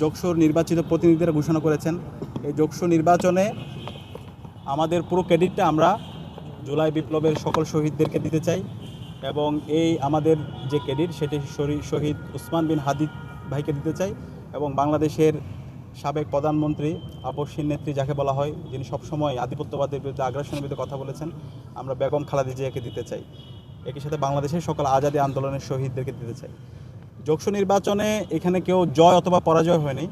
যোগসুর নির্বাচিত প্রতিনিধিরা ঘোষণা করেছেন। এই যোগসু নির্বাচনে আমাদের পুরো ক্রেডিটটা আমরা জুলাই বিপ্লবের সকল শহীদদেরকে দিতে চাই এবং এই আমাদের যে ক্রেডিট সেটি শহীদ উসমান বিন হাদি ভাইকে দিতে চাই এবং বাংলাদেশের সাবেক প্রধানমন্ত্রী আপসহীন নেত্রী যাকে বলা হয়, যিনি সবসময় আধিপত্যবাদের বিরুদ্ধে আগ্রাসনের বিরুদ্ধে কথা বলেছেন, আমরা বেগম খালেদা জিয়াকে দিতে চাই। একই সাথে বাংলাদেশের সকল আজাদী আন্দোলনের শহীদদেরকে দিতে চাই। যোগসু নির্বাচনে এখানে কেউ জয় অথবা পরাজয় হয়নি,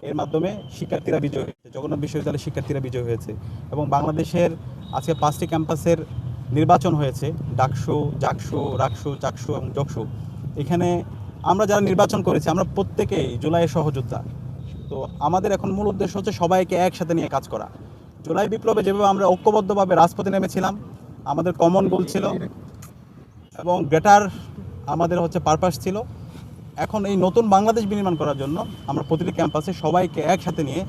এর মাধ্যমে শিক্ষার্থীরা বিজয় হয়েছে, জগন্নাথ বিশ্ববিদ্যালয়ের শিক্ষার্থীরা বিজয় হয়েছে এবং বাংলাদেশের আজকে 5টি ক্যাম্পাসের নির্বাচন হয়েছে, ডাকসু, জাকসু, রাকসু, চাকসু এবং যোগসু। এখানে আমরা যারা নির্বাচন করেছি আমরা প্রত্যেকেই জুলাইয়ের সহযোদ্ধা। তো আমাদের এখন মূল উদ্দেশ্য হচ্ছে সবাইকে একসাথে নিয়ে কাজ করা। জুলাই বিপ্লবে যেভাবে আমরা ঐক্যবদ্ধভাবে রাজপথে নেমেছিলাম, আমাদের কমন গোল ছিল এবং গ্রেটার আমাদের পারপাস ছিল। এখন এই নতুন বাংলাদেশ বিনির্মাণ করার জন্য আমরা প্রতিটি ক্যাম্পাসে সবাইকে একসাথে নিয়ে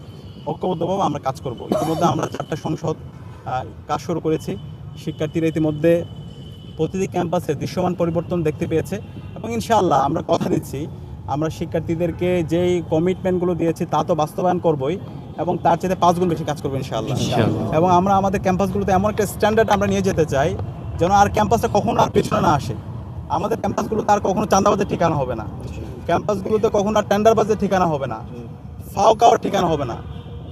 ঐক্যবদ্ধভাবে আমরা কাজ করব। ইতিমধ্যে আমরা 4টা সংসদ কাজ শুরু করেছি। শিক্ষার্থীরা ইতিমধ্যে প্রতিটি ক্যাম্পাসে দৃশ্যমান পরিবর্তন দেখতে পেয়েছে এবং ইনশাআল্লাহ আমরা কথা দিচ্ছি আমরা শিক্ষার্থীদেরকে যেই কমিটমেন্টগুলো দিয়েছি তা তো বাস্তবায়ন করবই এবং তার চেয়ে 5 গুণ বেশি কাজ করবো ইনশাআল্লাহ। এবং আমরা আমাদের ক্যাম্পাসগুলোতে এমন একটা স্ট্যান্ডার্ড আমরা নিয়ে যেতে চাই যেন আর ক্যাম্পাসটা কখনো আর পেছনে না আসে। আমাদের ক্যাম্পাসগুলোতে আর কখনো চাঁদাবাজের ঠিকানা হবে না, ক্যাম্পাসগুলোতে কখনো আর টেন্ডারবাজের ঠিকানা হবে না, ফাও খাওয়ার ঠিকানা হবে না।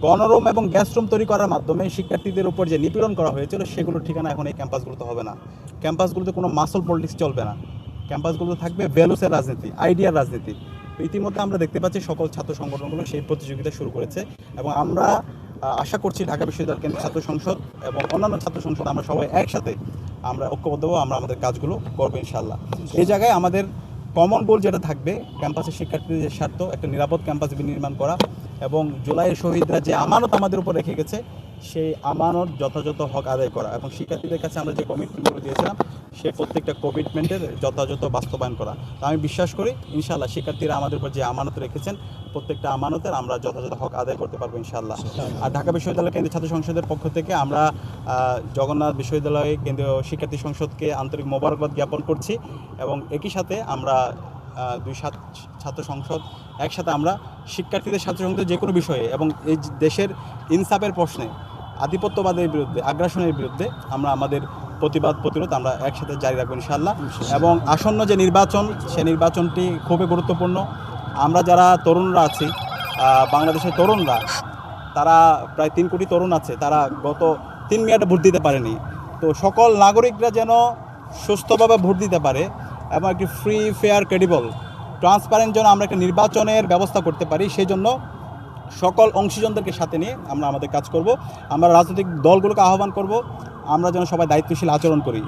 গণরুম এবং গ্যাস রুম তৈরি করার মাধ্যমে শিক্ষার্থীদের উপর যে নিপীড়ন করা হয়েছিল সেগুলোর ঠিকানা এখন এই ক্যাম্পাসগুলোতে হবে না। ক্যাম্পাসগুলোতে কোনো মাসল পলিটিক্স চলবে না, ক্যাম্পাসগুলোতে থাকবে ভ্যালুসের রাজনীতি, আইডিয়ার রাজনীতি। ইতিমধ্যে আমরা দেখতে পাচ্ছি সকল ছাত্র সংগঠনগুলো সেই প্রতিযোগিতা শুরু করেছে এবং আমরা আশা করছি ঢাকা বিশ্ববিদ্যালয় কেন্দ্রীয় ছাত্র সংসদ এবং অন্যান্য ছাত্র সংসদ আমরা সবাই একসাথে আমরা ঐক্যবদ্ধভাবে আমরা আমাদের কাজগুলো করবো ইনশাআল্লাহ। এই জায়গায় আমাদের কমন গোল যেটা থাকবে ক্যাম্পাসের শিক্ষার্থীদের স্বার্থ একটা নিরাপদ ক্যাম্পাস নির্মাণ করা এবং জুলাইয়ের শহীদরা যে আমানত আমাদের উপর রেখে গেছে সেই আমানত যথাযথ হক আদায় করা এবং শিক্ষার্থীদের কাছে আমরা যে কমিটমেন্টগুলো দিয়েছিলাম সেই প্রত্যেকটা কমিটমেন্টের যথাযথ বাস্তবায়ন করা। তো আমি বিশ্বাস করি ইনশাআল্লাহ শিক্ষার্থীরা আমাদের উপর যে আমানত রেখেছেন প্রত্যেকটা আমানতের আমরা যথাযথ হক আদায় করতে পারবো ইনশাআল্লাহ। আর ঢাকা বিশ্ববিদ্যালয় কেন্দ্রীয় ছাত্র সংসদের পক্ষ থেকে আমরা জগন্নাথ বিশ্ববিদ্যালয় কেন্দ্রীয় শিক্ষার্থী সংসদকে আন্তরিক মোবারকবাদ জ্ঞাপন করছি এবং একই সাথে আমরা 2 ছাত্র সংসদ একসাথে আমরা শিক্ষার্থীদের ছাত্র সংসদের যে কোনো বিষয়ে এবং এই দেশের ইনসাফের প্রশ্নে আধিপত্যবাদের বিরুদ্ধে আগ্রাসনের বিরুদ্ধে আমরা আমাদের প্রতিরোধ আমরা একসাথে জারি রাখবো ইনশাআল্লাহ। এবং আসন্ন যে নির্বাচন সেই নির্বাচনটি খুবই গুরুত্বপূর্ণ। আমরা যারা তরুণরা আছি, বাংলাদেশের তরুণরা, তারা প্রায় 3 কোটি তরুণ আছে, তারা গত 3 মেয়াদে ভোট দিতে পারেনি। তো সকল নাগরিকরা যেন সুস্থভাবে ভোট দিতে পারে এবং একটি ফ্রি, ফেয়ার, ক্রেডিবল, ট্রান্সপারেন্ট যেন আমরা একটা নির্বাচনের ব্যবস্থা করতে পারি, সেই জন্য সকল অংশীজনদেরকে সাথে নিয়ে আমরা আমাদের কাজ করব। আমরা রাজনৈতিক দলগুলোকে আহ্বান করব আমরা যেন সবাই দায়িত্বশীল আচরণ করি।